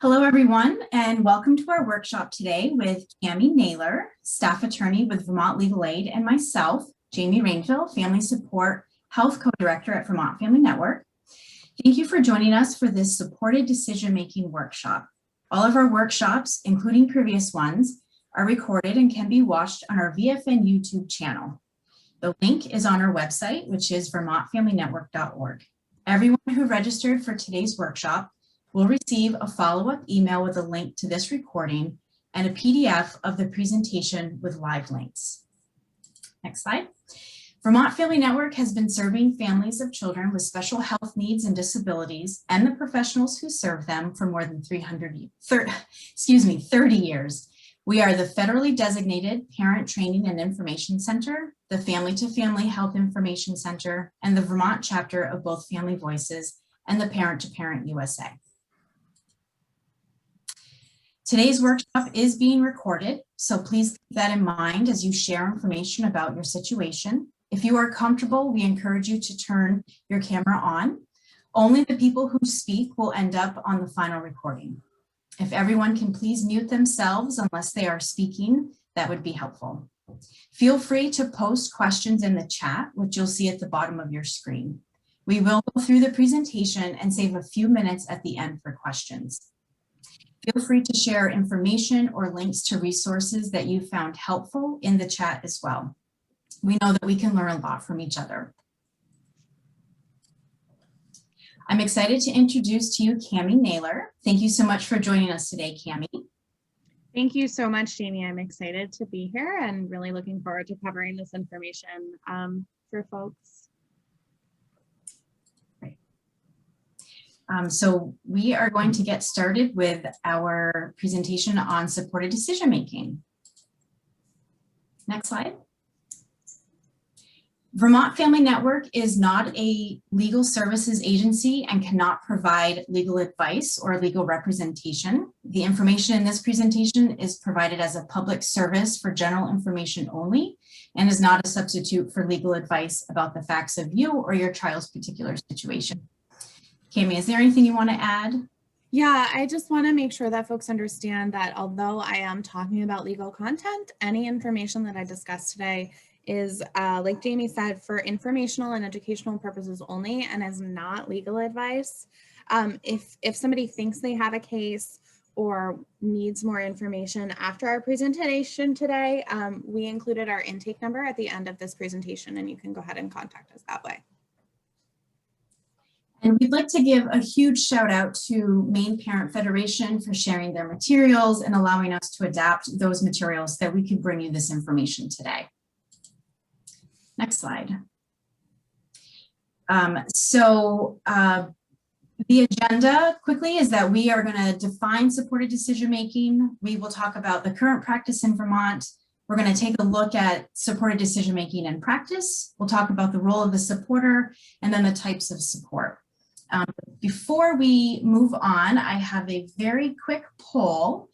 Hello, everyone, and welcome to our workshop today with Cammie Naylor, staff attorney with Vermont Legal Aid, and myself, Jamie Rainville, family support health co-director at Vermont Family Network. Thank you for joining us for this supported decision-making workshop. All of our workshops, including previous ones, are recorded and can be watched on our VFN YouTube channel. The link is on our website, which is vermontfamilynetwork.org. Everyone who registered for today's workshop will receive a follow-up email with a link to this recording and a PDF of the presentation with live links. Next slide. Vermont Family Network has been serving families of children with special health needs and disabilities and the professionals who serve them for more than 30 years. We are the federally designated Parent Training and Information Center, the Family to Family Health Information Center, and the Vermont chapter of both Family Voices and the Parent to Parent USA. Today's workshop is being recorded, so please keep that in mind as you share information about your situation. If you are comfortable, we encourage you to turn your camera on. Only the people who speak will end up on the final recording. If everyone can please mute themselves unless they are speaking, that would be helpful. Feel free to post questions in the chat, which you'll see at the bottom of your screen. We will go through the presentation and save a few minutes at the end for questions. Feel free to share information or links to resources that you found helpful in the chat as well. We know that we can learn a lot from each other. I'm excited to introduce to you Cammie Naylor. Thank you so much for joining us today, Cammie. Thank you so much, Jamie. I'm excited to be here and really looking forward to covering this information for folks. Great. So we are going to get started with our presentation on supported decision-making. Next slide. Vermont Family Network is not a legal services agency and cannot provide legal advice or legal representation. The information in this presentation is provided as a public service for general information only and is not a substitute for legal advice about the facts of you or your child's particular situation. Cammie, is there anything you want to add? Yeah, I just want to make sure that folks understand that although I am talking about legal content, any information that I discuss today is, like Jamie said, for informational and educational purposes only and is not legal advice. If somebody thinks they have a case or needs more information after our presentation today, we included our intake number at the end of this presentation and you can go ahead and contact us that way. And we'd like to give a huge shout out to Maine Parent Federation for sharing their materials and allowing us to adapt those materials that we could bring you this information today. Next slide. The agenda quickly is that we are going to define supported decision-making. We will talk about the current practice in Vermont. We're going to take a look at supported decision-making in practice. We'll talk about the role of the supporter and then the types of support. Before we move on, I have a very quick poll.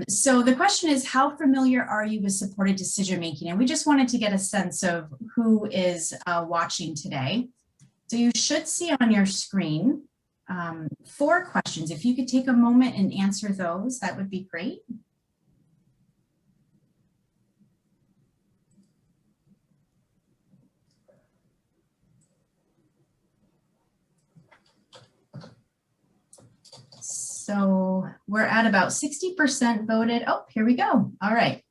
So the question is, how familiar are you with supported decision-making? And we just wanted to get a sense of who is watching today. So you should see on your screen 4 questions. If you could take a moment and answer those, that would be great. So we're at about 60% voted. Oh, here we go. All right.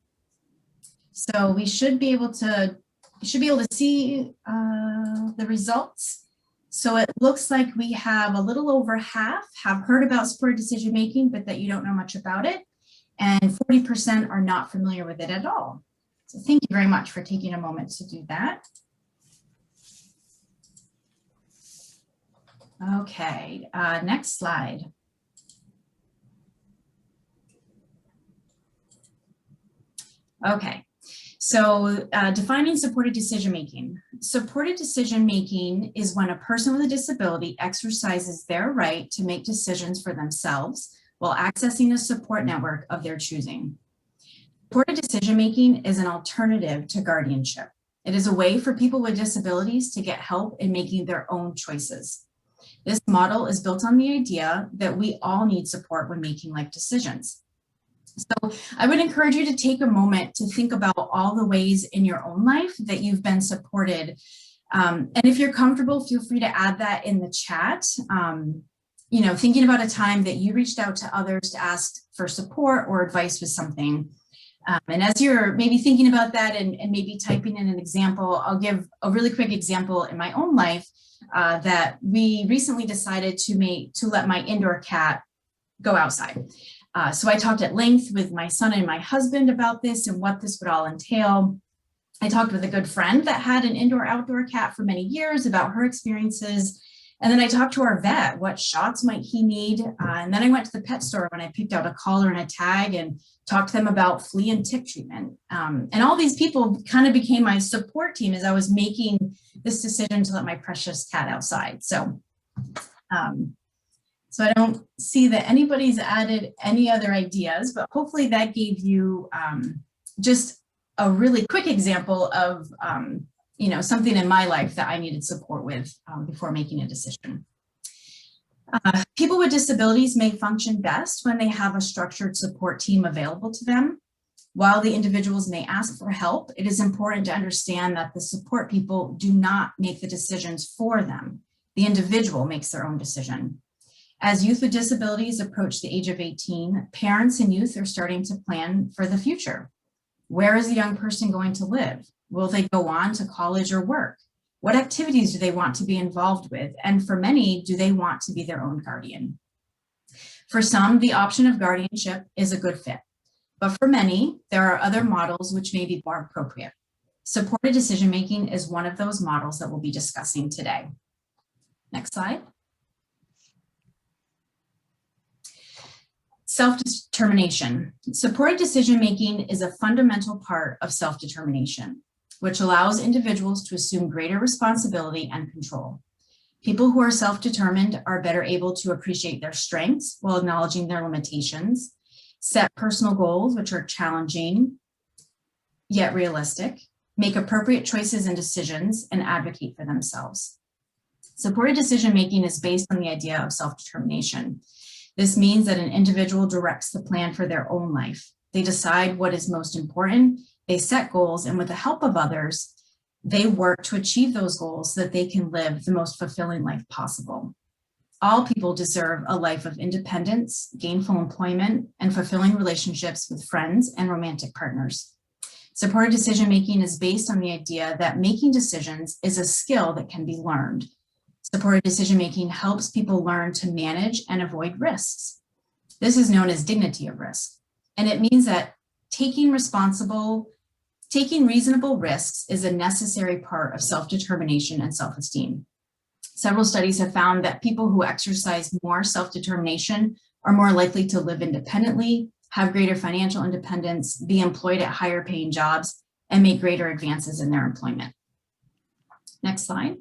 So we should be able to see the results. So it looks like we have a little over half have heard about supported decision making, but that you don't know much about it. And 40% are not familiar with it at all. So thank you very much for taking a moment to do that. Okay, next slide. Okay, so defining supported decision-making. Supported decision-making is when a person with a disability exercises their right to make decisions for themselves while accessing a support network of their choosing. Supported decision-making is an alternative to guardianship. It is a way for people with disabilities to get help in making their own choices. This model is built on the idea that we all need support when making life decisions. So I would encourage you to take a moment to think about all the ways in your own life that you've been supported. And if you're comfortable, feel free to add that in the chat. You know, thinking about a time that you reached out to others to ask for support or advice with something. And as you're maybe thinking about that and maybe typing in an example, I'll give a really quick example in my own life that we recently decided to let my indoor cat go outside. So I talked at length with my son and my husband about this and what this would all entail. I talked with a good friend that had an indoor-outdoor cat for many years about her experiences. And then I talked to our vet, what shots might he need? And then I went to the pet store when I picked out a collar and a tag and talked to them about flea and tick treatment. And all these people kind of became my support team as I was making this decision to let my precious cat outside. So I don't see that anybody's added any other ideas, but hopefully that gave you just a really quick example of you know, something in my life that I needed support with before making a decision. People with disabilities may function best when they have a structured support team available to them. While the individuals may ask for help, it is important to understand that the support people do not make the decisions for them. The individual makes their own decision. As youth with disabilities approach the age of 18, parents and youth are starting to plan for the future. Where is the young person going to live? Will they go on to college or work? What activities do they want to be involved with? And for many, do they want to be their own guardian? For some, the option of guardianship is a good fit. But for many, there are other models which may be more appropriate. Supported decision-making is one of those models that we'll be discussing today. Next slide. Self-determination. Supported decision-making is a fundamental part of self-determination, which allows individuals to assume greater responsibility and control. People who are self-determined are better able to appreciate their strengths while acknowledging their limitations, set personal goals which are challenging yet realistic, make appropriate choices and decisions, and advocate for themselves. Supported decision-making is based on the idea of self-determination. This means that an individual directs the plan for their own life. They decide what is most important, they set goals, and with the help of others, they work to achieve those goals so that they can live the most fulfilling life possible. All people deserve a life of independence, gainful employment, and fulfilling relationships with friends and romantic partners. Supported decision-making is based on the idea that making decisions is a skill that can be learned. Supported decision-making helps people learn to manage and avoid risks. This is known as dignity of risk. And it means that taking reasonable risks is a necessary part of self-determination and self-esteem. Several studies have found that people who exercise more self-determination are more likely to live independently, have greater financial independence, be employed at higher paying jobs, and make greater advances in their employment. Next slide.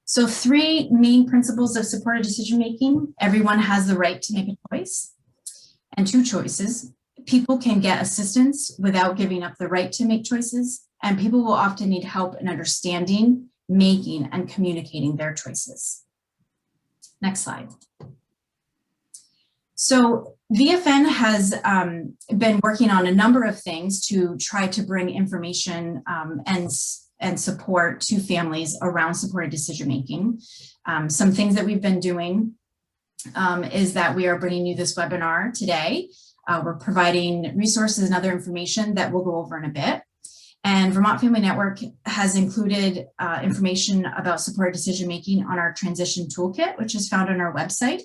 So 3 main principles of supported decision-making. Everyone has the right to make a choice. And 2 choices. People can get assistance without giving up the right to make choices. And people will often need help in understanding, making, and communicating their choices. Next slide. So VFN has been working on a number of things to try to bring information and support to families around supported decision-making. Some things that we've been doing is that we are bringing you this webinar today. We're providing resources and other information that we'll go over in a bit. And Vermont Family Network has included information about supported decision-making on our transition toolkit, which is found on our website.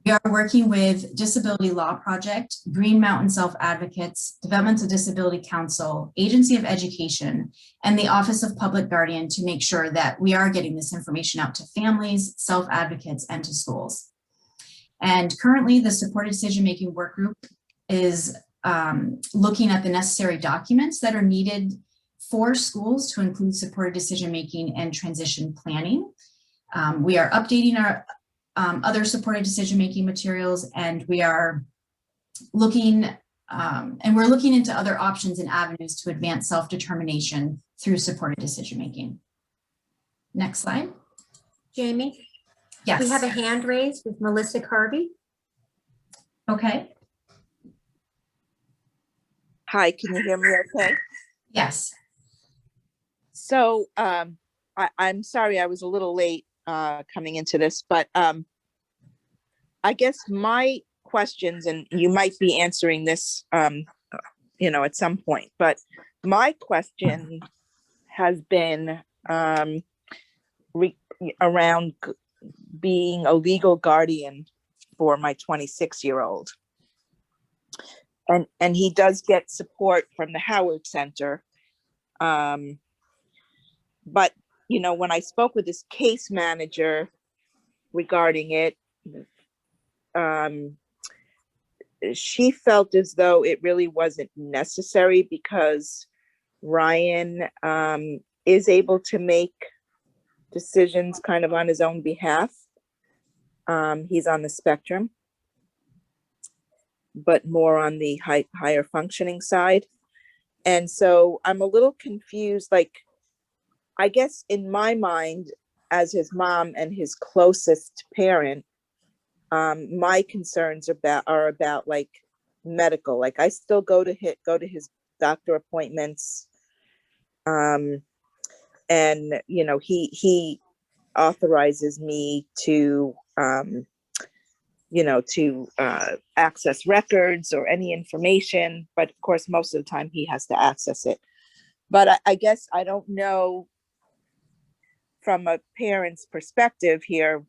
We are working with Disability Law Project, Green Mountain Self-Advocates, Developmental Disability Council, Agency of Education, and the Office of Public Guardian to make sure that we are getting this information out to families, self-advocates, and to schools. And currently, the supported decision-making work group is looking at the necessary documents that are needed for schools to include supported decision-making and transition planning. We are updating our other supported decision-making materials, and we are looking into other options and avenues to advance self-determination through supported decision-making. Next slide. Jamie, Yes. we have a hand raised with Melissa Carvey. Okay. Hi, can you hear me okay? Yes. So I'm sorry I was a little late coming into this, but I guess my questions, and you might be answering this at some point, but my question has been around being a legal guardian for my 26-year-old. And he does get support from the Howard Center. But, when I spoke with this case manager regarding it, she felt as though it really wasn't necessary because Ryan is able to make decisions kind of on his own behalf. He's on the spectrum, but more on the higher functioning side. And so I'm a little confused, like, I guess in my mind, as his mom and his closest parent, my concerns are about like medical, like I still go to his doctor appointments. And, he authorizes me to, access records or any information, but of course, most of the time he has to access it. But I guess I don't know from a parent's perspective here,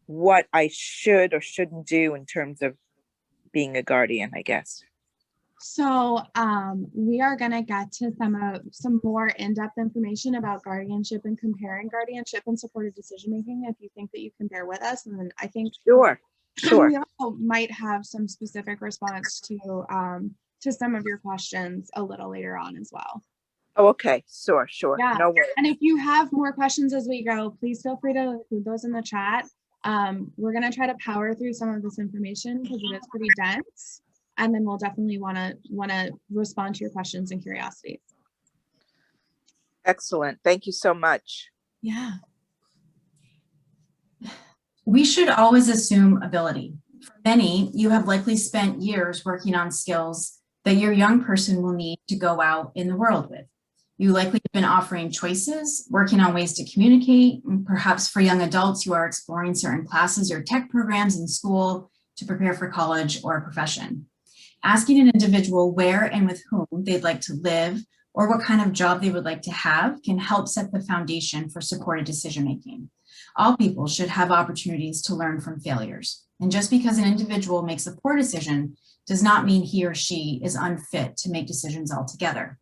what I should or shouldn't do in terms of being a guardian, I guess. So we are going to get to some more in-depth information about guardianship and comparing guardianship and supported decision-making if you think that you can bear with us. And then I think Sure. we also might have some specific response to some of your questions a little later on as well. Oh, okay. Sure. Yeah. No worries. And if you have more questions as we go, please feel free to include those in the chat. We're going to try to power through some of this information because it is pretty dense. And then we'll definitely want to respond to your questions and curiosities. Excellent. Thank you so much. Yeah. We should always assume ability. For many, you have likely spent years working on skills that your young person will need to go out in the world with. You likely have been offering choices, working on ways to communicate, and perhaps for young adults, you are exploring certain classes or tech programs in school to prepare for college or a profession. Asking an individual where and with whom they'd like to live or what kind of job they would like to have can help set the foundation for supported decision-making. All people should have opportunities to learn from failures. And just because an individual makes a poor decision does not mean he or she is unfit to make decisions altogether.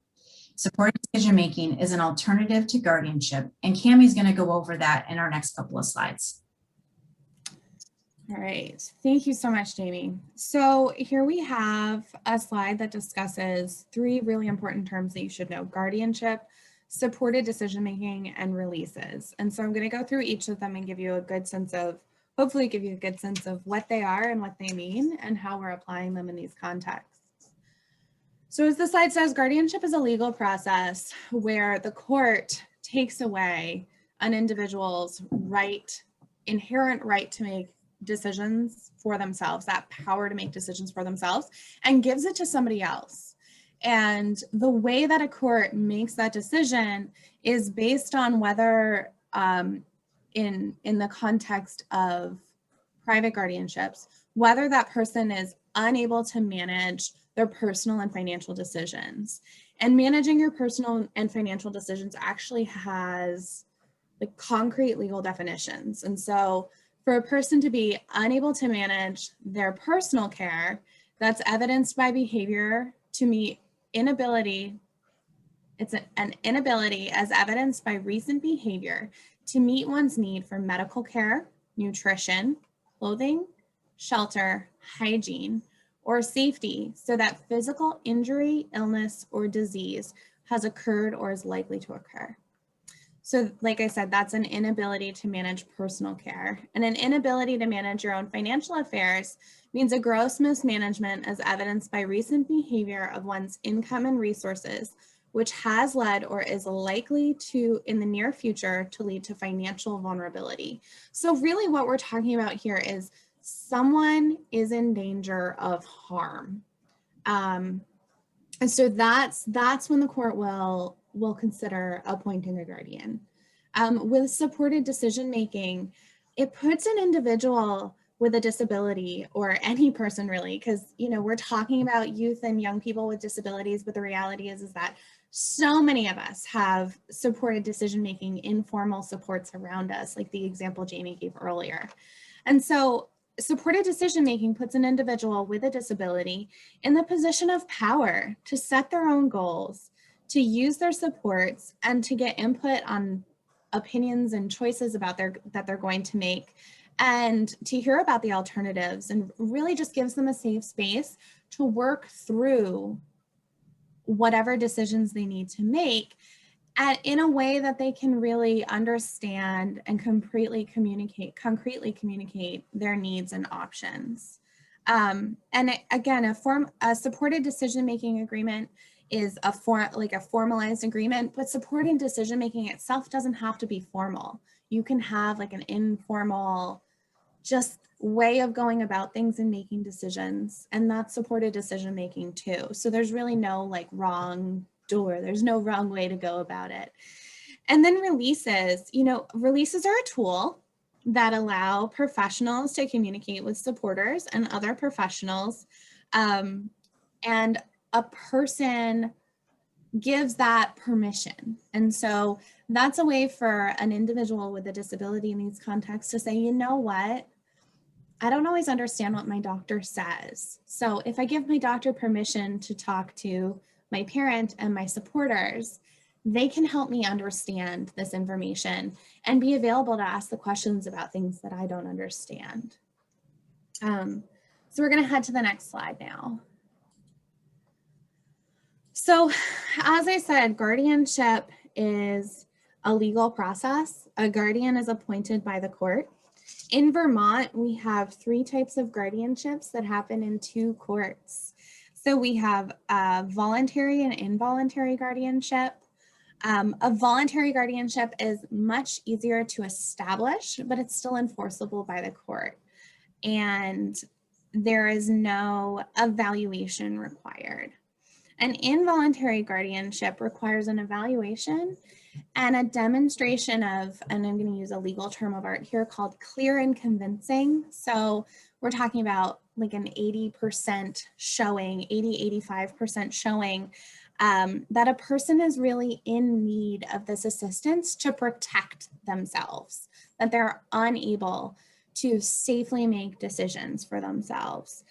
Supported decision-making is an alternative to guardianship, and Cammie's going to go over that in our next couple of slides. All right, thank you so much, Jamie. So here we have a slide that discusses 3 really important terms that you should know: guardianship, supported decision-making, and releases. And so I'm going to go through each of them and give you a good sense of, hopefully give you a good sense of what they are and what they mean and how we're applying them in these contexts. So as the slide says, guardianship is a legal process where the court takes away an individual's inherent right to make decisions for themselves, that power to make decisions for themselves, and gives it to somebody else. And the way that a court makes that decision is based on whether in the context of private guardianships, whether that person is unable to manage their personal and financial decisions. And managing your personal and financial decisions actually has like concrete legal definitions. And so for a person to be unable to manage their personal care, that's evidenced by behavior to meet inability. It's an inability as evidenced by recent behavior to meet one's need for medical care, nutrition, clothing, shelter, hygiene, or safety, so that physical injury, illness, or disease has occurred or is likely to occur. So like I said, that's an inability to manage personal care. And an inability to manage your own financial affairs means a gross mismanagement as evidenced by recent behavior of one's income and resources, which has led or is likely to, in the near future, to lead to financial vulnerability. So really what we're talking about here is someone is in danger of harm. And so that's when the court will consider appointing a guardian. With supported decision-making, it puts an individual with a disability, or any person really, because we're talking about youth and young people with disabilities, but the reality is that so many of us have supported decision-making, informal supports around us, like the example Jamie gave earlier. And so supported decision-making puts an individual with a disability in the position of power to set their own goals, to use their supports, and to get input on opinions and choices about that they're going to make, and to hear about the alternatives, and really just gives them a safe space to work through whatever decisions they need to make, and in a way that they can really understand and concretely communicate their needs and options. And again, a supported decision-making agreement is a formalized agreement, but supported decision-making itself doesn't have to be formal. You can have like an informal, just way of going about things and making decisions, and that's supported decision-making too. So there's really no like wrong door. There's no wrong way to go about it. And then releases, releases are a tool that allow professionals to communicate with supporters and other professionals, and a person gives that permission. And so that's a way for an individual with a disability in these contexts to say, you know what, I don't always understand what my doctor says. So if I give my doctor permission to talk to my parent and my supporters, they can help me understand this information and be available to ask the questions about things that I don't understand. So we're going to head to the next slide now. So as I said, guardianship is a legal process. A guardian is appointed by the court. In Vermont, we have 3 types of guardianships that happen in 2 courts. So we have voluntary and involuntary guardianship. A voluntary guardianship is much easier to establish, but it's still enforceable by the court. And there is no evaluation required. An involuntary guardianship requires an evaluation and a demonstration of, and I'm going to use a legal term of art here called clear and convincing. So we're talking about like an 80% showing, 85% showing that a person is really in need of this assistance to protect themselves, that they're unable to safely make decisions for themselves.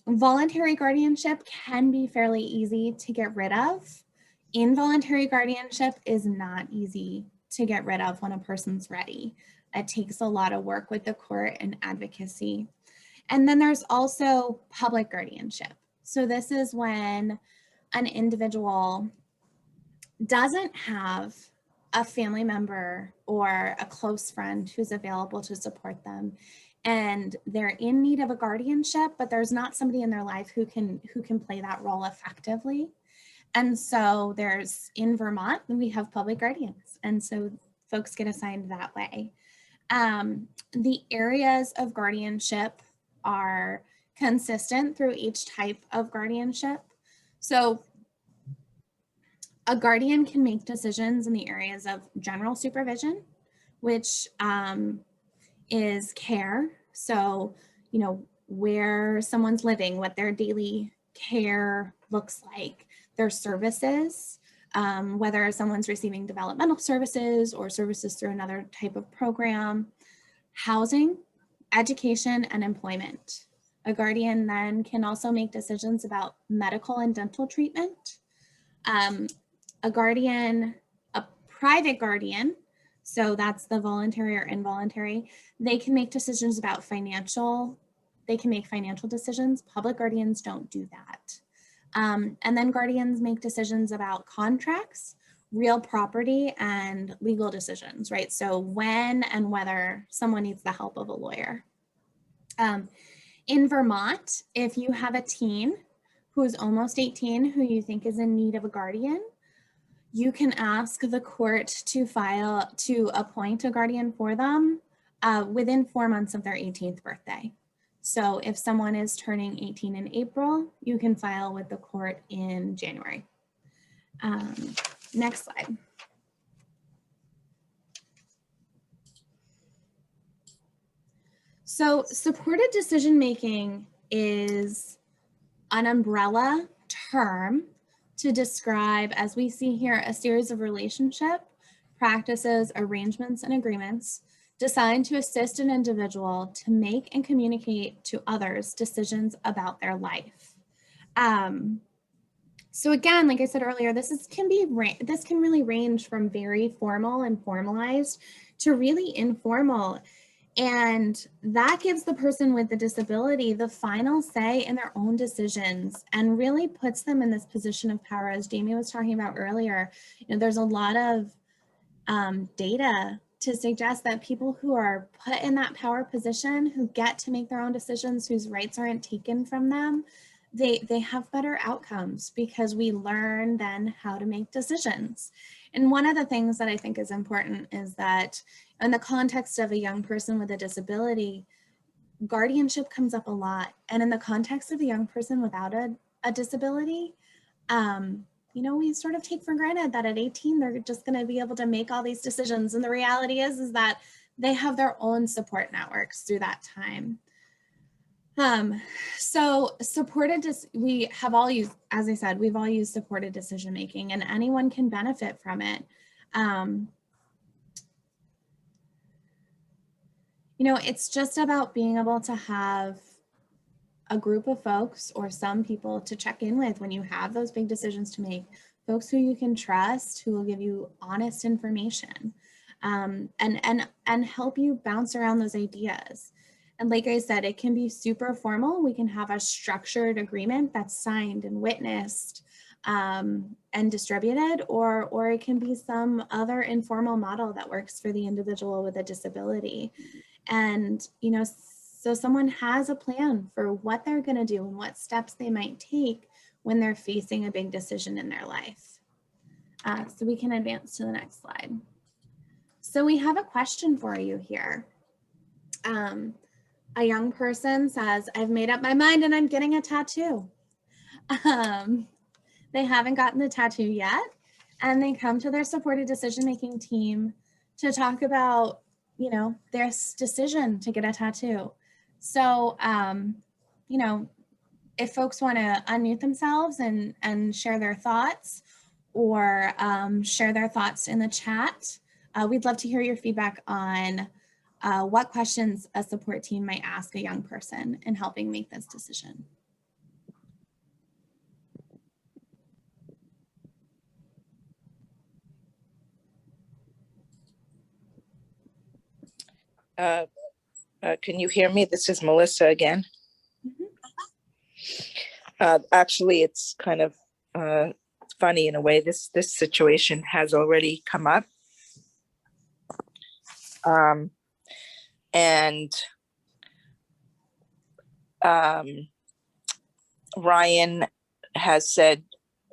Voluntary guardianship can be fairly easy to get rid of. Involuntary guardianship is not easy to get rid of when a person's ready. It takes a lot of work with the court and advocacy. And then there's also public guardianship. So this is when an individual doesn't have a family member or a close friend who's available to support them, and they're in need of a guardianship, but there's not somebody in their life who can play that role effectively. And so in Vermont, we have public guardians, and so folks get assigned that way. The areas of guardianship are consistent through each type of guardianship. So a guardian can make decisions in the areas of general supervision, which is care. So, where someone's living, what their daily care looks like, their services, whether someone's receiving developmental services or services through another type of program, housing, education, and employment. A guardian then can also make decisions about medical and dental treatment. A private guardian, so that's the voluntary or involuntary, they can make decisions about they can make financial decisions. Public guardians don't do that. And then guardians make decisions about contracts, real property, and legal decisions, right? So when and whether someone needs the help of a lawyer. In Vermont, if you have a teen who is almost 18, who you think is in need of a guardian, you can ask the court to appoint a guardian for them within 4 months of their 18th birthday. So if someone is turning 18 in April, you can file with the court in January. Next slide. So supported decision-making is an umbrella term to describe, as we see here, a series of relationship, practices, arrangements, and agreements designed to assist an individual to make and communicate to others decisions about their life. So again, like I said earlier, this can really range from very formal and formalized to really informal. And that gives the person with the disability the final say in their own decisions and really puts them in this position of power. As Jamie was talking about earlier, there's a lot of data to suggest that people who are put in that power position, who get to make their own decisions, whose rights aren't taken from them, they have better outcomes because we learn then how to make decisions. And one of the things that I think is important is that in the context of a young person with a disability, guardianship comes up a lot. And in the context of a young person without a disability, we sort of take for granted that at 18, they're just going to be able to make all these decisions. And the reality is that they have their own support networks through that time. So we have all used, as I said, we've all used supported decision-making, and anyone can benefit from it. It's just about being able to have a group of folks or some people to check in with when you have those big decisions to make, folks who you can trust, who will give you honest information, and help you bounce around those ideas. And like I said, it can be super formal. We can have a structured agreement that's signed and witnessed and distributed, or it can be some other informal model that works for the individual with a disability. And, so someone has a plan for what they're going to do and what steps they might take when they're facing a big decision in their life. So we can advance to the next slide. So we have a question for you here. A young person says, I've made up my mind and I'm getting a tattoo. They haven't gotten the tattoo yet, and they come to their supported decision-making team to talk about, their decision to get a tattoo. So, if folks want to unmute themselves and share their thoughts, or share their thoughts in the chat, we'd love to hear your feedback on what questions a support team might ask a young person in helping make this decision. Can you hear me? This is Melissa again. Mm-hmm. Actually, it's kind of funny in a way. This situation has already come up. Ryan has said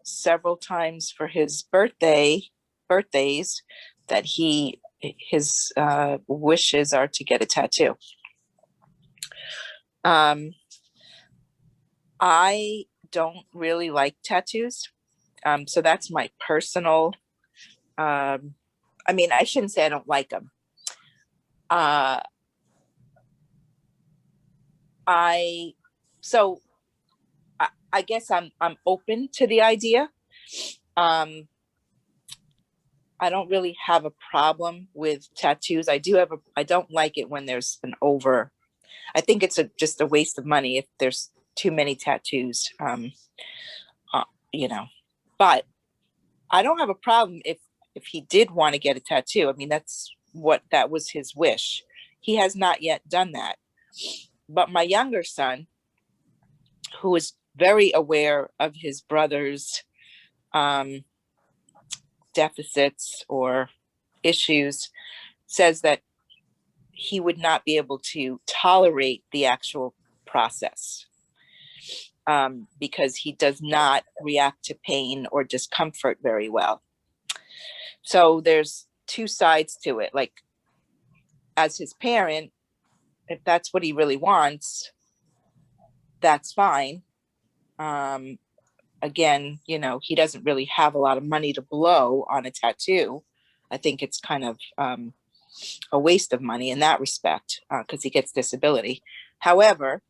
several times for his birthdays that his wishes are to get a tattoo. I don't really like tattoos. So that's my personal, I shouldn't say I don't like them. I guess I'm open to the idea. I don't really have a problem with tattoos. I don't like it when there's I think it's just a waste of money if there's too many tattoos, but I don't have a problem if he did want to get a tattoo. That was his wish. He has not yet done that. But my younger son, who is very aware of his brother's deficits or issues, says that he would not be able to tolerate the actual process. because he does not react to pain or discomfort very well. So there's two sides to it. Like, as his parent, if that's what he really wants, that's fine. Again, you know, he doesn't really have a lot of money to blow on a tattoo. I think it's kind of a waste of money in that respect, because he gets disability. However,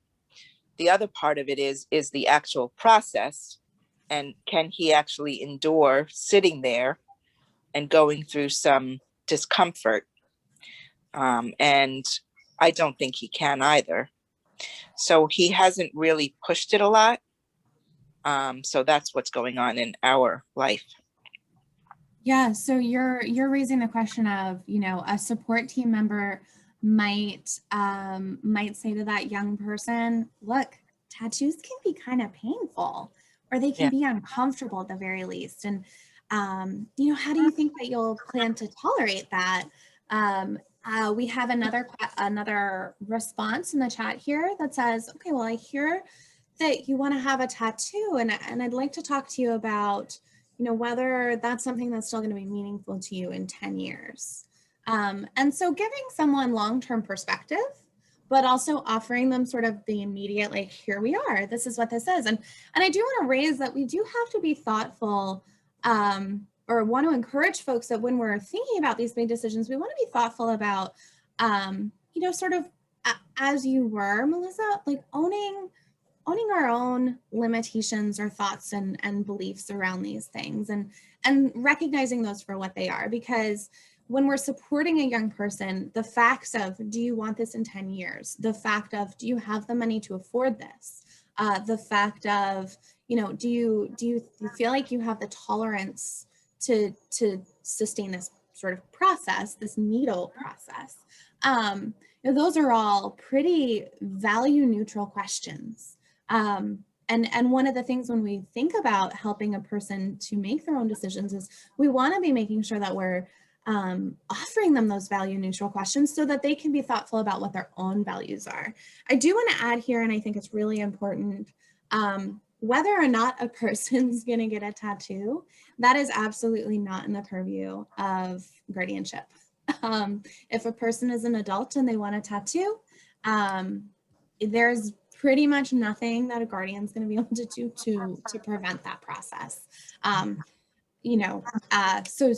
the other part of it is the actual process, and can he actually endure sitting there and going through some discomfort? And I don't think he can either. So he hasn't really pushed it a lot. So that's what's going on in our life. Yeah, so you're raising the question of, you know, a support team member might say to that young person, look, tattoos can be kind of painful, or they can be uncomfortable at the very least. And you know, how do you think that you'll plan to tolerate that? We have another response in the chat here that says, okay, well, I hear that you want to have a tattoo, and I'd like to talk to you about, you know, whether that's something that's still going to be meaningful to you in 10 years. And so giving someone long-term perspective, but also offering them sort of the immediate, like, here we are, this is what this is. And I do want to raise that we do have to be thoughtful, or want to encourage folks that when we're thinking about these big decisions, we want to be thoughtful about, you know, sort of as you were, Melissa, like owning our own limitations or thoughts and beliefs around these things, and recognizing those for what they are. Because when we're supporting a young person, the facts of, do you want this in 10 years? The fact of, do you have the money to afford this? The fact of, you know, do you feel like you have the tolerance to sustain this sort of process, this needle process? You know, those are all pretty value neutral questions. And one of the things when we think about helping a person to make their own decisions is we want to be making sure that we're offering them those value neutral questions so that they can be thoughtful about what their own values are. I do want to add here, and I think it's really important, whether or not a person's going to get a tattoo, that is absolutely not in the purview of guardianship. If a person is an adult and they want a tattoo, there's pretty much nothing that a guardian's going to be able to do to prevent that process. You know, so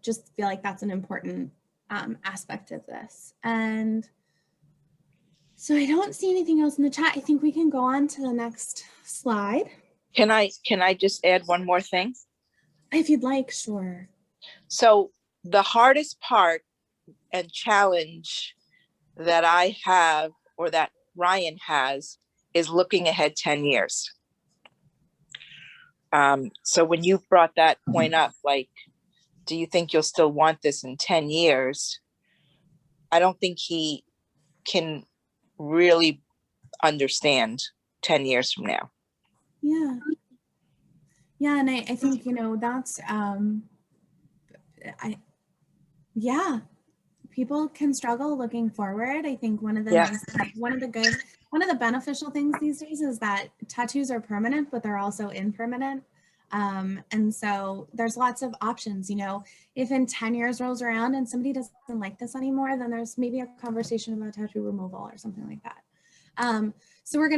just feel like that's an important aspect of this. And so I don't see anything else in the chat. I think we can go on to the next slide. Can I just add one more thing? If you'd like, sure. So the hardest part and challenge that I have, or that Ryan has, is looking ahead 10 years. So when you brought that point up, like, do you think you'll still want this in 10 years? I don't think he can really understand 10 years from now. Yeah. Yeah, and I think, you know, that's, yeah, people can struggle looking forward. I think one of the one of the beneficial things these days is that tattoos are permanent, but they're also impermanent. And so there's lots of options. You know, if in 10 years rolls around and somebody doesn't like this anymore, then there's maybe a conversation about tattoo removal or something like that. So we're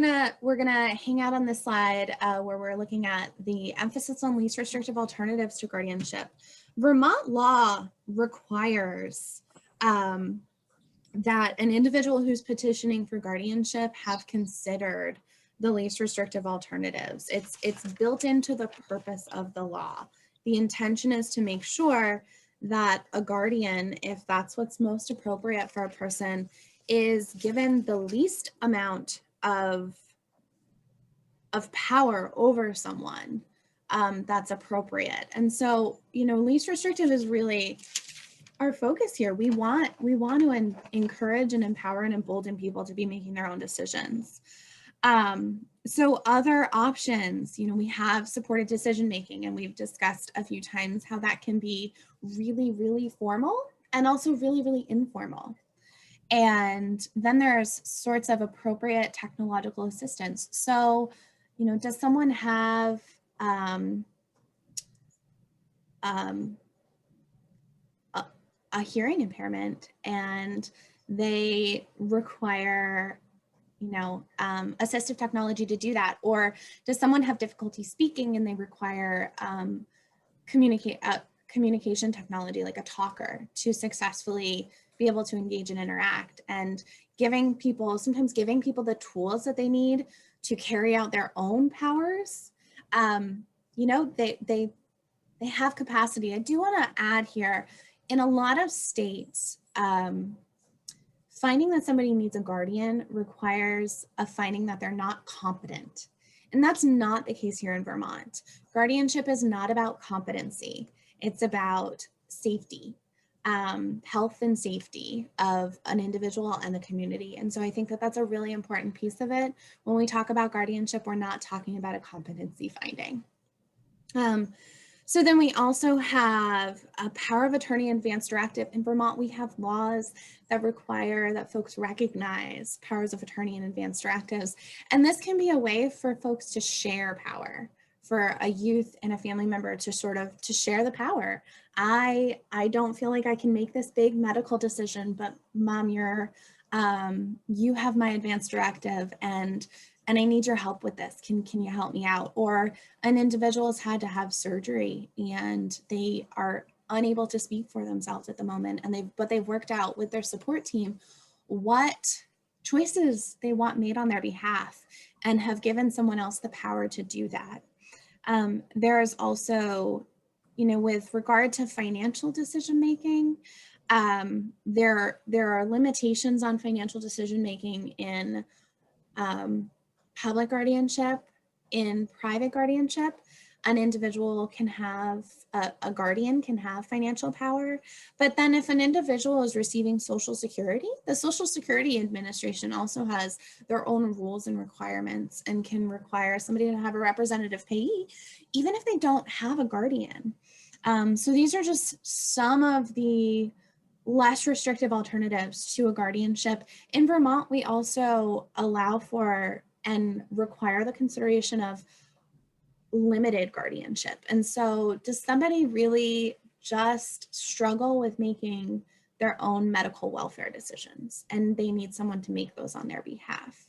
gonna hang out on this slide where we're looking at the emphasis on least restrictive alternatives to guardianship. Vermont law requires that an individual who's petitioning for guardianship have considered the least restrictive alternatives. It's built into the purpose of the law. The intention is to make sure that a guardian, if that's what's most appropriate for a person, is given the least amount of power over someone that's appropriate. And so, you know, least restrictive is really our focus here. We want to encourage and empower and embolden people to be making their own decisions. So other options, you know, we have supported decision making, and we've discussed a few times how that can be really, really formal and also really, really informal. And then there's sorts of appropriate technological assistance. So does someone have a hearing impairment and they require assistive technology to do that? Or does someone have difficulty speaking and they require communication technology like a talker to successfully be able to engage and interact? And sometimes giving people the tools that they need to carry out their own powers. They have capacity. I do want to add here, in a lot of states, finding that somebody needs a guardian requires a finding that they're not competent. And that's not the case here in Vermont. Guardianship is not about competency. It's about safety, health and safety of an individual and the community. And so I think that that's a really important piece of it. When we talk about guardianship, we're not talking about a competency finding. So then we also have a power of attorney advance directive. In Vermont, we have laws that require that folks recognize powers of attorney and advance directives. And this can be a way for folks to share power, for a youth and a family member to to share the power. I don't feel like I can make this big medical decision, but Mom, you have my advance directive and I need your help with this. Can you help me out? Or an individual has had to have surgery and they are unable to speak for themselves at the moment, and they've worked out with their support team what choices they want made on their behalf and have given someone else the power to do that. There is also, with regard to financial decision making, there are limitations on financial decision making in public guardianship. In private guardianship, an individual can have, a guardian can have financial power, but then if an individual is receiving Social Security, the Social Security Administration also has their own rules and requirements and can require somebody to have a representative payee, even if they don't have a guardian. So these are just some of the less restrictive alternatives to a guardianship. In Vermont, we also allow for and require the consideration of limited guardianship. And so does somebody really just struggle with making their own medical welfare decisions and they need someone to make those on their behalf?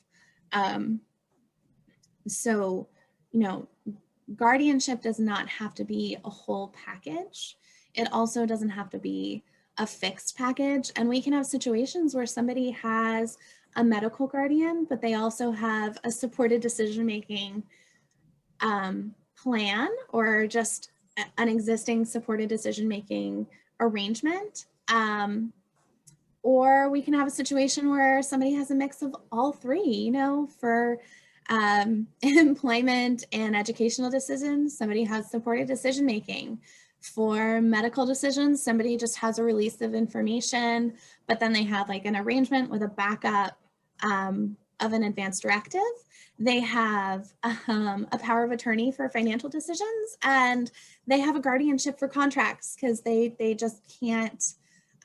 Guardianship does not have to be a whole package. It also doesn't have to be a fixed package. And we can have situations where somebody has a medical guardian, but they also have a supported decision-making plan or just an existing supported decision-making arrangement. Or we can have a situation where somebody has a mix of all three, for employment and educational decisions, somebody has supported decision-making. For medical decisions, somebody just has a release of information, but then they have like an arrangement with a backup of an advance directive. They have a power of attorney for financial decisions, and they have a guardianship for contracts because they just can't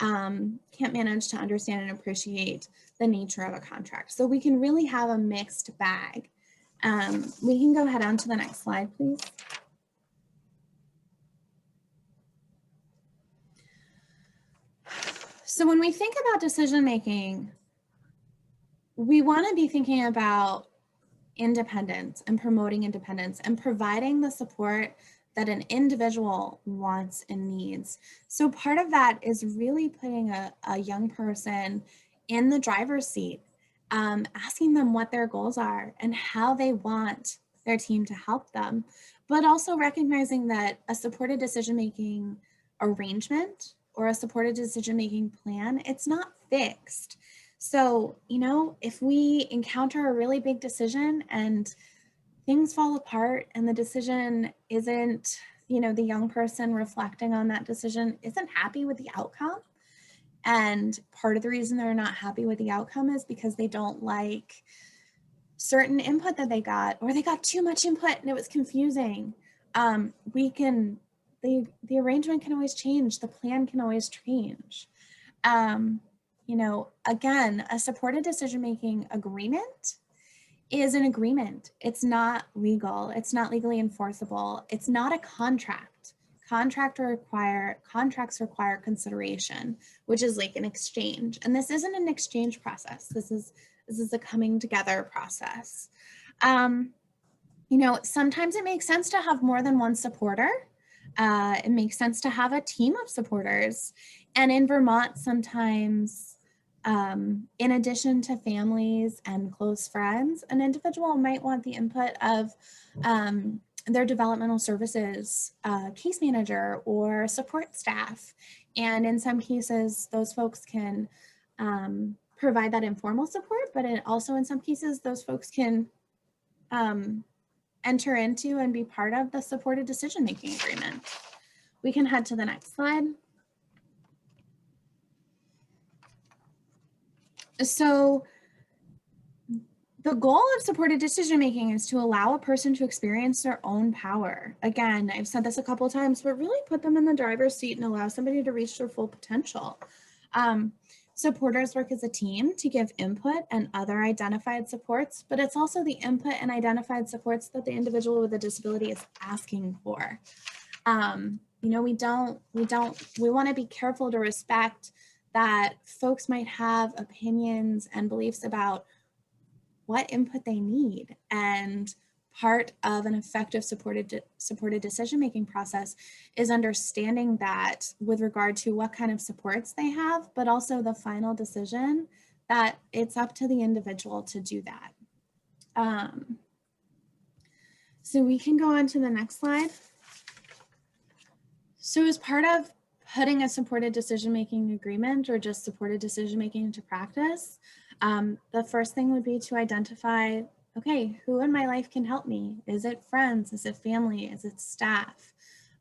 manage to understand and appreciate the nature of a contract. So we can really have a mixed bag. We can go ahead on to the next slide, please. So when we think about decision making, we want to be thinking about independence and promoting independence and providing the support that an individual wants and needs. So part of that is really putting a young person in the driver's seat, asking them what their goals are and how they want their team to help them, but also recognizing that a supported decision-making arrangement or a supported decision-making plan, it's not fixed. So, if we encounter a really big decision and things fall apart and the decision isn't, the young person reflecting on that decision isn't happy with the outcome. And part of the reason they're not happy with the outcome is because they don't like certain input that they got, or they got too much input and it was confusing. The arrangement can always change. The plan can always change. Again, a supported decision-making agreement is an agreement. It's not legal. It's not legally enforceable. It's not a contract. Contracts require consideration, which is like an exchange. And this isn't an exchange process. This is a coming together process. You know, sometimes it makes sense to have more than one supporter. It makes sense to have a team of supporters. And in Vermont, sometimes, in addition to families and close friends, an individual might want the input of their developmental services case manager or support staff. And in some cases, those folks can provide that informal support, but also in some cases, those folks can enter into and be part of the supported decision-making agreement. We can head to the next slide. So the goal of supported decision-making is to allow a person to experience their own power. Again, I've said this a couple of times, but really put them in the driver's seat and allow somebody to reach their full potential. Supporters work as a team to give input and other identified supports, but it's also the input and identified supports that the individual with a disability is asking for. You know, we want to be careful to respect that folks might have opinions and beliefs about what input they need. And part of an effective supported decision-making process is understanding that with regard to what kind of supports they have, but also the final decision that it's up to the individual to do that. So we can go on to the next slide. So as part of putting a supported decision-making agreement or just supported decision-making into practice, the first thing would be to identify, okay, who in my life can help me? Is it friends? Is it family? Is it staff?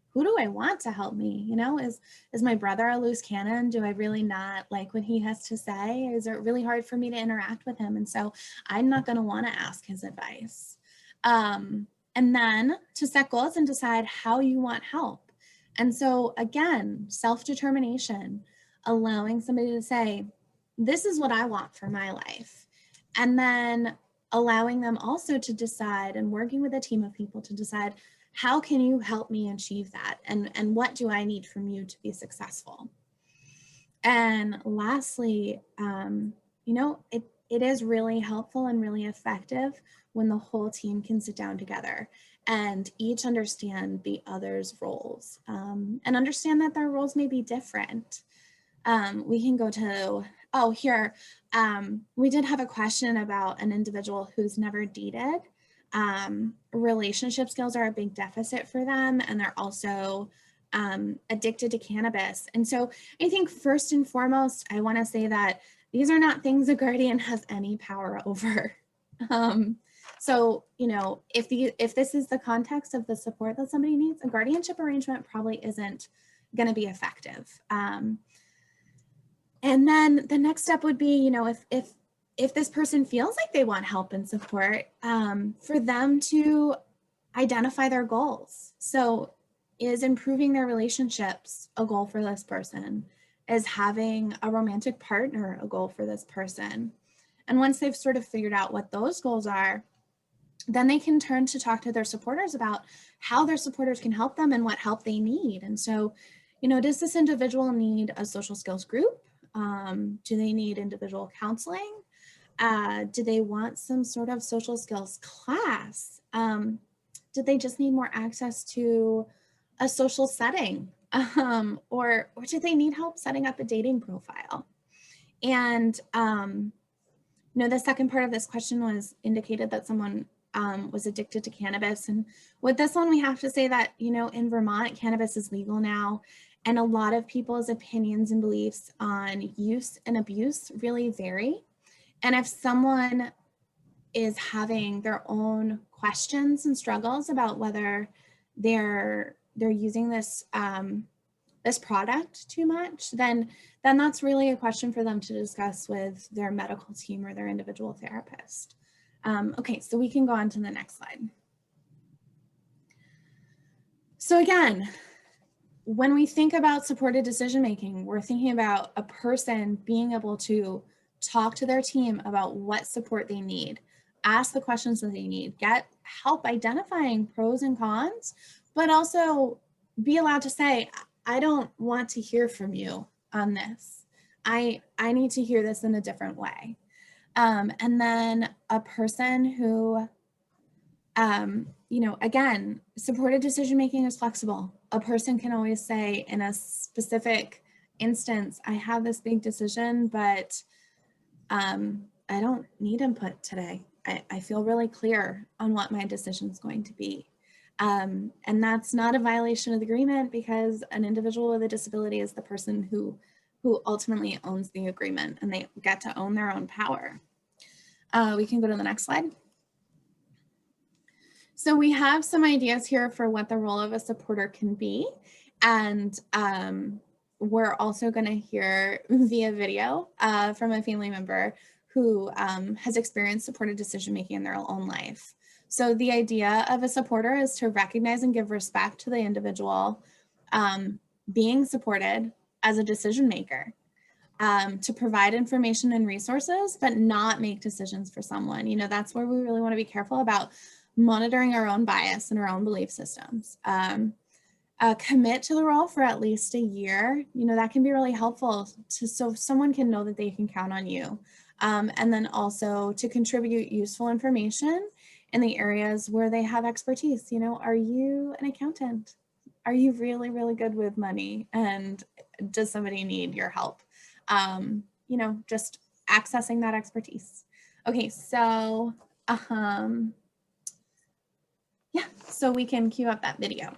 Who do I want to help me? You know, is my brother a loose cannon? Do I really not like what he has to say? Is it really hard for me to interact with him? And so I'm not going to want to ask his advice. And then to set goals and decide how you want help. And so again, self-determination, allowing somebody to say, this is what I want for my life. And then allowing them also to decide and working with a team of people to decide, how can you help me achieve that? And what do I need from you to be successful? And lastly, you know, it is really helpful and really effective when the whole team can sit down together and each understand the other's roles and understand that their roles may be different. We can go to, oh, here, we did have a question about an individual who's never dated. Relationship skills are a big deficit for them, and they're also addicted to cannabis. And so I think first and foremost, I want to say that these are not things a guardian has any power over. So, you know, if this is the context of the support that somebody needs, a guardianship arrangement probably isn't going to be effective. And then the next step would be, you know, if this person feels like they want help and support, for them to identify their goals. So is improving their relationships a goal for this person? Is having a romantic partner a goal for this person? And once they've sort of figured out what those goals are, then they can turn to talk to their supporters about how their supporters can help them and what help they need. And so, you know, does this individual need a social skills group? Do they need individual counseling? Do they want some sort of social skills class? Do they just need more access to a social setting? Or do they need help setting up a dating profile? And, you know, the second part of this question was indicated that someone was addicted to cannabis. And with this one, we have to say that, you know, in Vermont, cannabis is legal now. And a lot of people's opinions and beliefs on use and abuse really vary. And if someone is having their own questions and struggles about whether they're using this this product too much, then that's really a question for them to discuss with their medical team or their individual therapist. Okay, so we can go on to the next slide. So again, when we think about supported decision-making, we're thinking about a person being able to talk to their team about what support they need, ask the questions that they need, get help identifying pros and cons, but also be allowed to say, I don't want to hear from you on this. I need to hear this in a different way. And then a person who, again, supported decision-making is flexible. A person can always say in a specific instance, I have this big decision, but I don't need input today. I feel really clear on what my decision is going to be. And that's not a violation of the agreement, because an individual with a disability is the person who ultimately owns the agreement, and they get to own their own power. We can go to the next slide. So we have some ideas here for what the role of a supporter can be. And we're also going to hear via video from a family member who has experienced supported decision-making in their own life. So the idea of a supporter is to recognize and give respect to the individual being supported as a decision maker, to provide information and resources, but not make decisions for someone. You know, that's where we really want to be careful about monitoring our own bias and our own belief systems. Commit to the role for at least a year. You know, that can be really helpful so someone can know that they can count on you. And then also to contribute useful information in the areas where they have expertise. You know, are you an accountant? Are you really, really good with money? And does somebody need your help? You know, just accessing that expertise. Okay, so yeah, so we can cue up that video.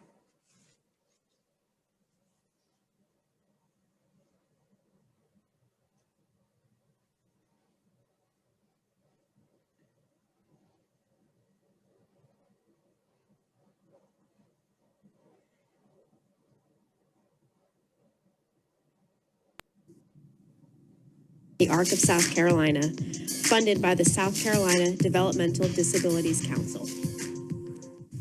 The Arc of South Carolina, funded by the South Carolina Developmental Disabilities Council.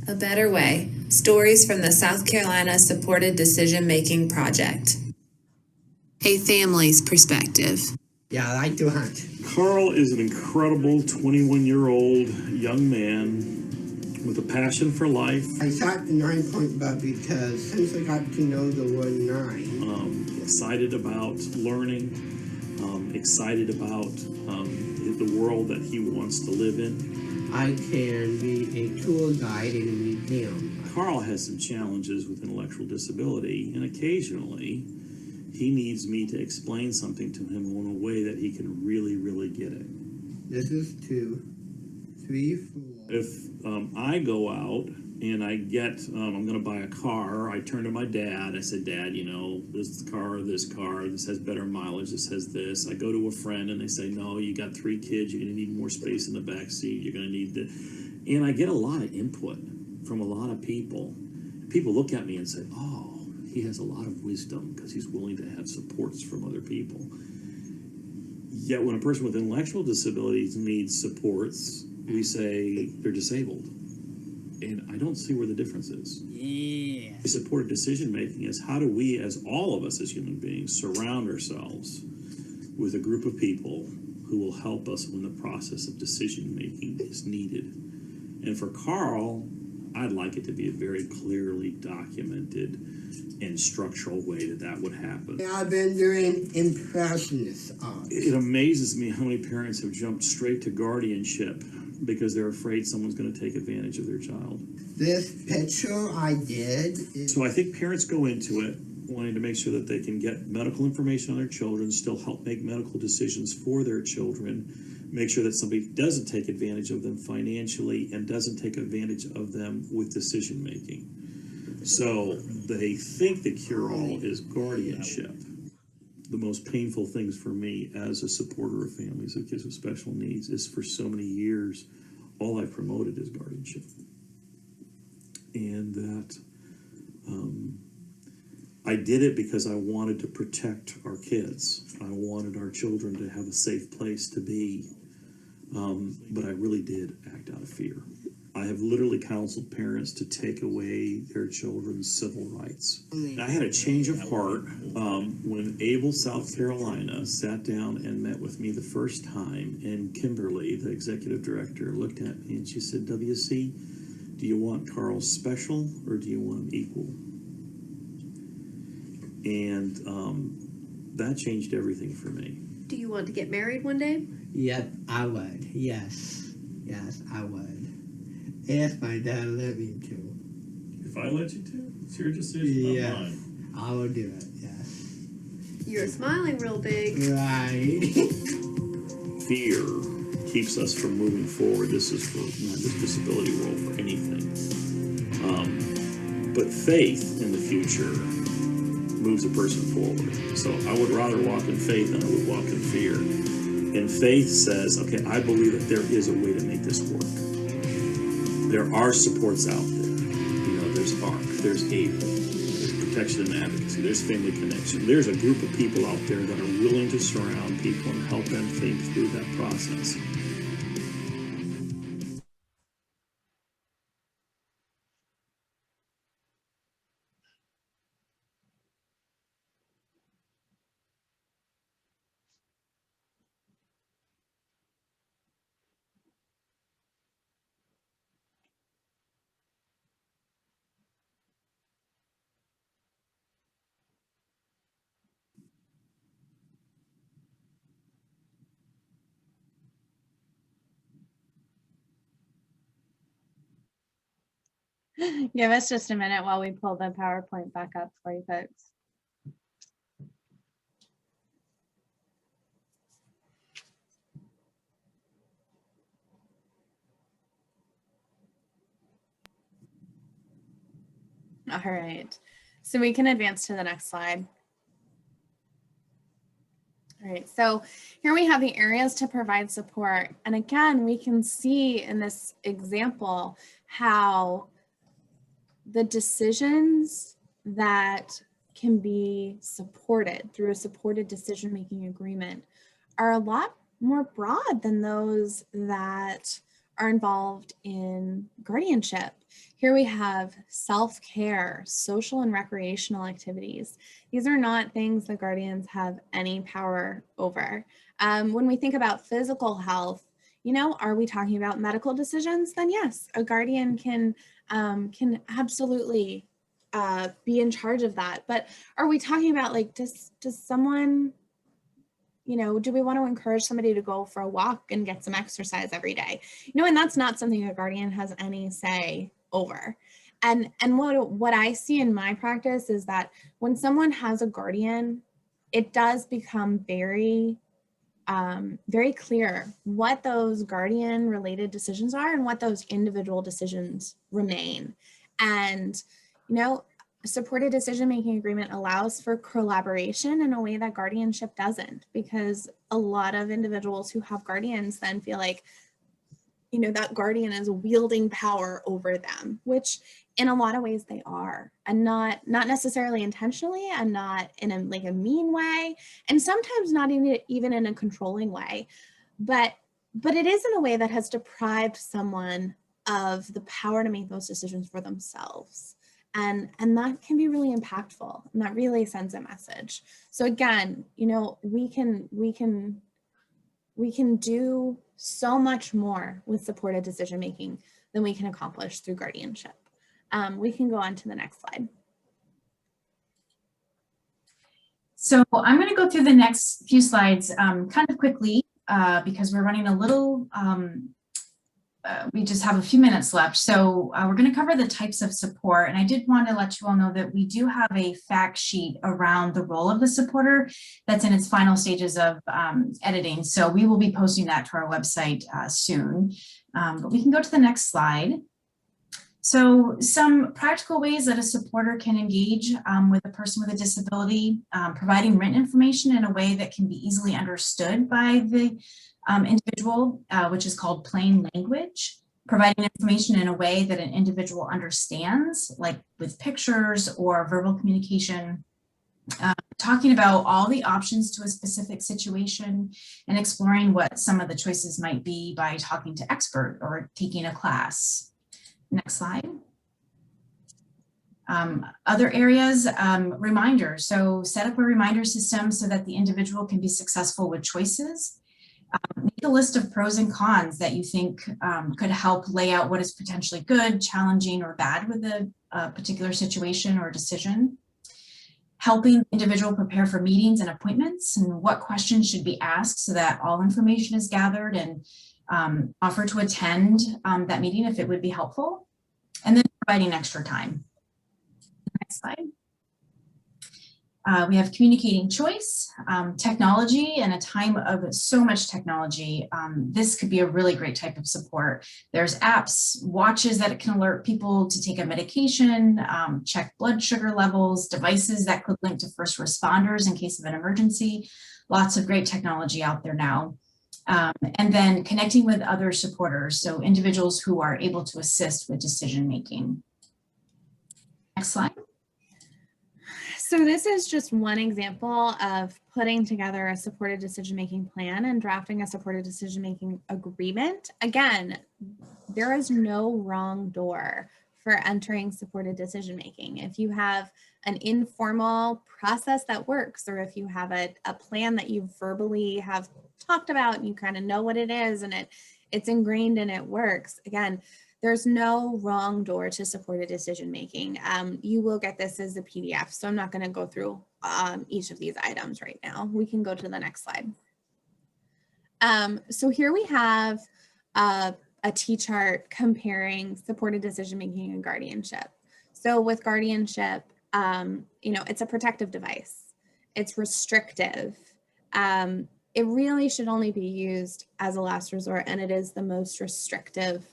A Better Way, stories from the South Carolina Supported Decision Making Project. A family's perspective. Yeah, I like to hunt. Carl is an incredible 21-year-old young man with a passion for life. I shot the 9-point bug because since I got to know the word 9. Excited about learning, excited about the world that he wants to live in. I can be a tour guide in a museum. Carl has some challenges with intellectual disability, and occasionally he needs me to explain something to him in a way that he can really, really get it. This is 2, 3, 4. If I go out and I get, I'm going to buy a car, I turn to my dad. I said, Dad, you know, this car, this has better mileage, this has this. I go to a friend and they say, no, you got 3 kids, you're going to need more space in the back seat, you're going to need the, and I get a lot of input from a lot of people. People look at me and say, oh, he has a lot of wisdom because he's willing to have supports from other people. Yet when a person with intellectual disabilities needs supports, we say they're disabled. And I don't see where the difference is. Yeah. Supported decision-making is how do we, as all of us as human beings, surround ourselves with a group of people who will help us when the process of decision-making is needed. And for Carl, I'd like it to be a very clearly documented and structural way that would happen. I've been doing impressionist art. It amazes me how many parents have jumped straight to guardianship because they're afraid someone's going to take advantage of their child. This picture I did is... So I think parents go into it wanting to make sure that they can get medical information on their children, still help make medical decisions for their children, make sure that somebody doesn't take advantage of them financially and doesn't take advantage of them with decision making. So they think the cure-all is guardianship. The most painful things for me as a supporter of families of kids with special needs is for so many years, all I promoted is guardianship. And that I did it because I wanted to protect our kids. I wanted our children to have a safe place to be. But I really did act out of fear. I have literally counseled parents to take away their children's civil rights. And I had a change of heart when Able, South Carolina sat down and met with me the first time, and Kimberly, the executive director, looked at me and she said, WC, do you want Carl special or do you want him equal? And that changed everything for me. Do you want to get married one day? Yep, I would. Yes. Yes, I would. If my dad let me to. If I let you to, it's your decision, Yeah. not mine. I would do it, yes. You're smiling real big. Right. Fear keeps us from moving forward. This is for not just disability world, for anything. But faith in the future moves a person forward. So I would rather walk in faith than I would walk in fear. And faith says, okay, I believe that there is a way to make this work. There are supports out there. You know, there's ARC, there's ABLE, there's Protection and Advocacy, there's Family Connection. There's a group of people out there that are willing to surround people and help them think through that process. Give us just a minute while we pull the PowerPoint back up for you folks. All right, so we can advance to the next slide. All right, so here we have the areas to provide support. And again, we can see in this example how the decisions that can be supported through a supported decision-making agreement are a lot more broad than those that are involved in guardianship. Here we have self-care, social and recreational activities. These are not things that guardians have any power over. When we think about physical health, you know, are we talking about medical decisions? Then yes, a guardian can absolutely be in charge of that. But are we talking about, like, does someone, you know, do we want to encourage somebody to go for a walk and get some exercise every day? You know, and that's not something a guardian has any say over. And what I see in my practice is that when someone has a guardian, it does become very clear what those guardian related decisions are and what those individual decisions remain. And, you know, a supported decision-making agreement allows for collaboration in a way that guardianship doesn't, because a lot of individuals who have guardians then feel like, you know, that guardian is wielding power over them, which in a lot of ways they are, and not necessarily intentionally, and not in a mean way, and sometimes not even in a controlling way, but it is in a way that has deprived someone of the power to make those decisions for themselves. And that can be really impactful, and that really sends a message. So again, you know, we can do so much more with supported decision making than we can accomplish through guardianship. We can go on to the next slide. So I'm going to go through the next few slides kind of quickly because we're running a little, we just have a few minutes left. So we're going to cover the types of support. And I did want to let you all know that we do have a fact sheet around the role of the supporter that's in its final stages of editing. So we will be posting that to our website soon. But we can go to the next slide. So some practical ways that a supporter can engage with a person with a disability, providing written information in a way that can be easily understood by the individual, which is called plain language, providing information in a way that an individual understands, like with pictures or verbal communication, talking about all the options to a specific situation and exploring what some of the choices might be by talking to expert or taking a class. Next slide. Other areas, reminders. So set up a reminder system so that the individual can be successful with choices. Make a list of pros and cons that you think could help lay out what is potentially good, challenging, or bad with a particular situation or decision. Helping the individual prepare for meetings and appointments, and what questions should be asked so that all information is gathered, and offer to attend that meeting if it would be helpful. And then providing extra time. Next slide. We have communicating choice, technology, and a time of so much technology. This could be a really great type of support. There's apps, watches that can alert people to take a medication, check blood sugar levels, devices that could link to first responders in case of an emergency. Lots of great technology out there now. And then connecting with other supporters, so individuals who are able to assist with decision making. Next slide. So this is just one example of putting together a supported decision-making plan and drafting a supported decision-making agreement. Again, there is no wrong door for entering supported decision-making. If you have an informal process that works, or if you have a plan that you verbally have talked about and you kind of know what it is and it's ingrained and it works, again, there's no wrong door to supported decision-making. You will get this as a PDF, so I'm not going to go through each of these items right now. We can go to the next slide. So here we have a T-chart comparing supported decision-making and guardianship. So with guardianship, it's a protective device. It's restrictive. It really should only be used as a last resort, and it is the most restrictive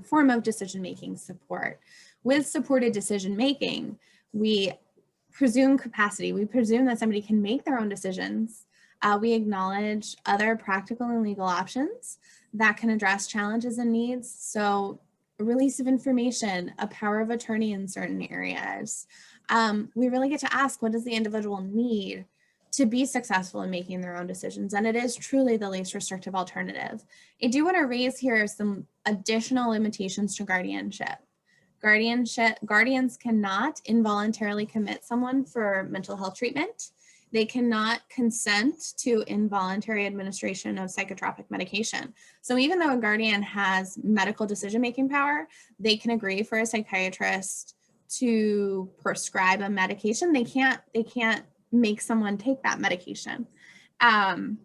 form of decision-making support. With supported decision-making, we presume capacity. We presume that somebody can make their own decisions. We acknowledge other practical and legal options that can address challenges and needs. So release of information, a power of attorney in certain areas. We really get to ask, what does the individual need to be successful in making their own decisions? And it is truly the least restrictive alternative. I do want to raise here some additional limitations to guardianship. Guardians cannot involuntarily commit someone for mental health treatment. They cannot consent to involuntary administration of psychotropic medication. So even though a guardian has medical decision-making power, they can agree for a psychiatrist to prescribe a medication. They can't make someone take that medication. And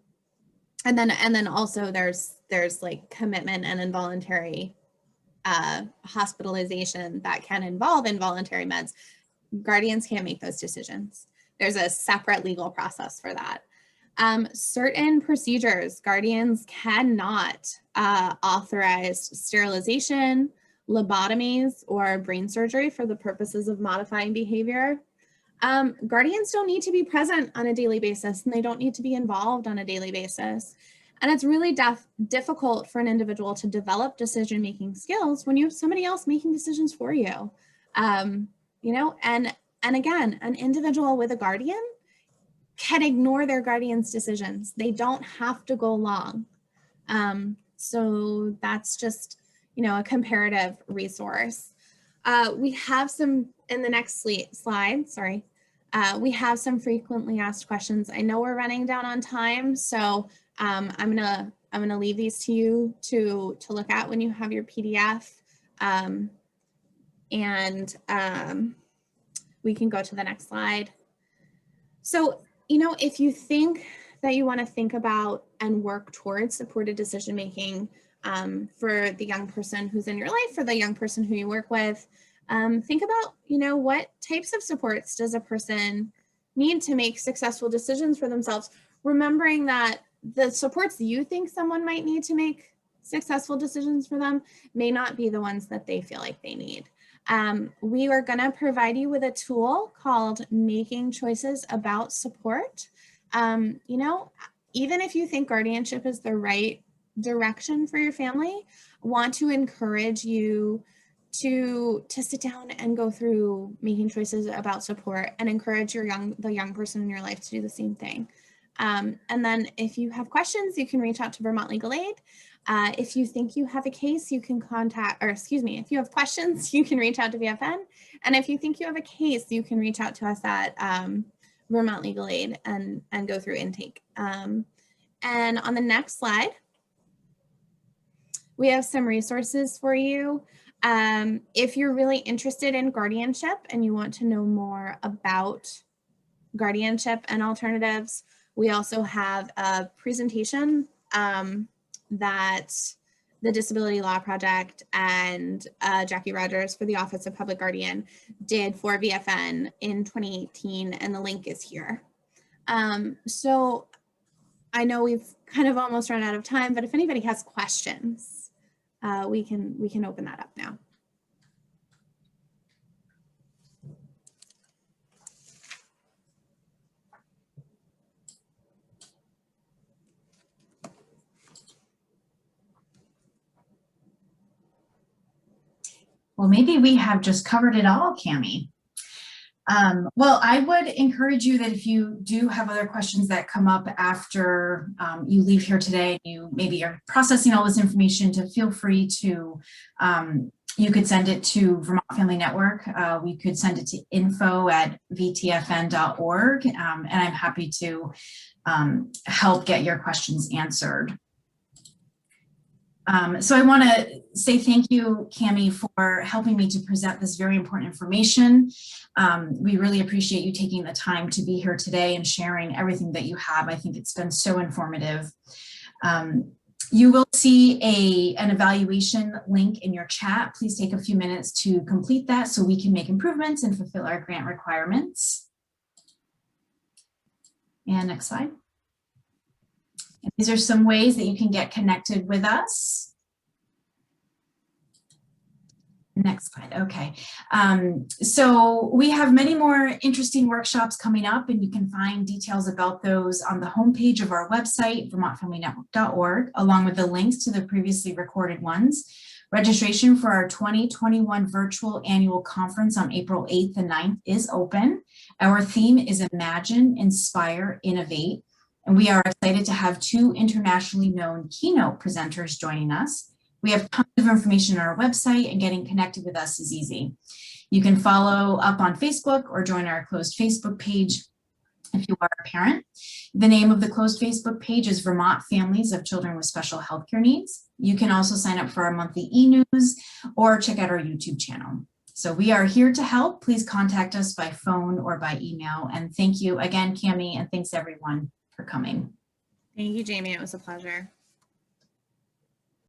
then also there's like commitment and involuntary hospitalization that can involve involuntary meds. Guardians can't make those decisions. There's a separate legal process for that. Certain procedures, guardians cannot authorize sterilization, lobotomies, or brain surgery for the purposes of modifying behavior. Guardians don't need to be present on a daily basis, and they don't need to be involved on a daily basis. And it's really difficult for an individual to develop decision-making skills when you have somebody else making decisions for you. And again, an individual with a guardian can ignore their guardian's decisions. They don't have to go along. So that's just, a comparative resource. We have some, in the next slide, sorry. We have some frequently asked questions. I know we're running down on time, so I'm gonna leave these to you to look at when you have your PDF, we can go to the next slide. So, if you think that you want to think about and work towards supported decision-making for the young person who's in your life, for the young person who you work with, think about, what types of supports does a person need to make successful decisions for themselves, remembering that the supports you think someone might need to make successful decisions for them may not be the ones that they feel like they need. We are going to provide you with a tool called Making Choices About Support. Even if you think guardianship is the right direction for your family, I want to encourage you to sit down and go through making choices about support, and encourage the young person in your life to do the same thing. And then if you have questions, you can reach out to Vermont Legal Aid. If you think you have a case, you can if you have questions, you can reach out to VFN. And if you think you have a case, you can reach out to us at Vermont Legal Aid and go through intake. And on the next slide, we have some resources for you. If you're really interested in guardianship and you want to know more about guardianship and alternatives, we also have a presentation that the Disability Law Project and Jackie Rogers for the Office of Public Guardian did for VFN in 2018, and the link is here. So I know we've kind of almost run out of time, but if anybody has questions, we can open that up now. Well, maybe we have just covered it all, Cammie. Well, I would encourage you that if you do have other questions that come up after you leave here today, you maybe are processing all this information, to feel free to, you could send it to Vermont Family Network. We could send it to info@vtfn.org, and I'm happy to help get your questions answered. So I want to say thank you, Cammie, for helping me to present this very important information. We really appreciate you taking the time to be here today and sharing everything that you have. I think it's been so informative. You will see an evaluation link in your chat. Please take a few minutes to complete that so we can make improvements and fulfill our grant requirements. And next slide. And these are some ways that you can get connected with us. Next slide, okay. So we have many more interesting workshops coming up, and you can find details about those on the homepage of our website, vermontfamilynetwork.org, along with the links to the previously recorded ones. Registration for our 2021 virtual annual conference on April 8th and 9th is open. Our theme is Imagine, Inspire, Innovate. And we are excited to have 2 internationally known keynote presenters joining us. We have tons of information on our website, and getting connected with us is easy. You can follow up on Facebook or join our closed Facebook page if you are a parent. The name of the closed Facebook page is Vermont Families of Children with Special Healthcare Needs. You can also sign up for our monthly e-news or check out our YouTube channel. So we are here to help. Please contact us by phone or by email. And thank you again, Cammie, and thanks everyone for coming. Thank you, Jamie. It was a pleasure.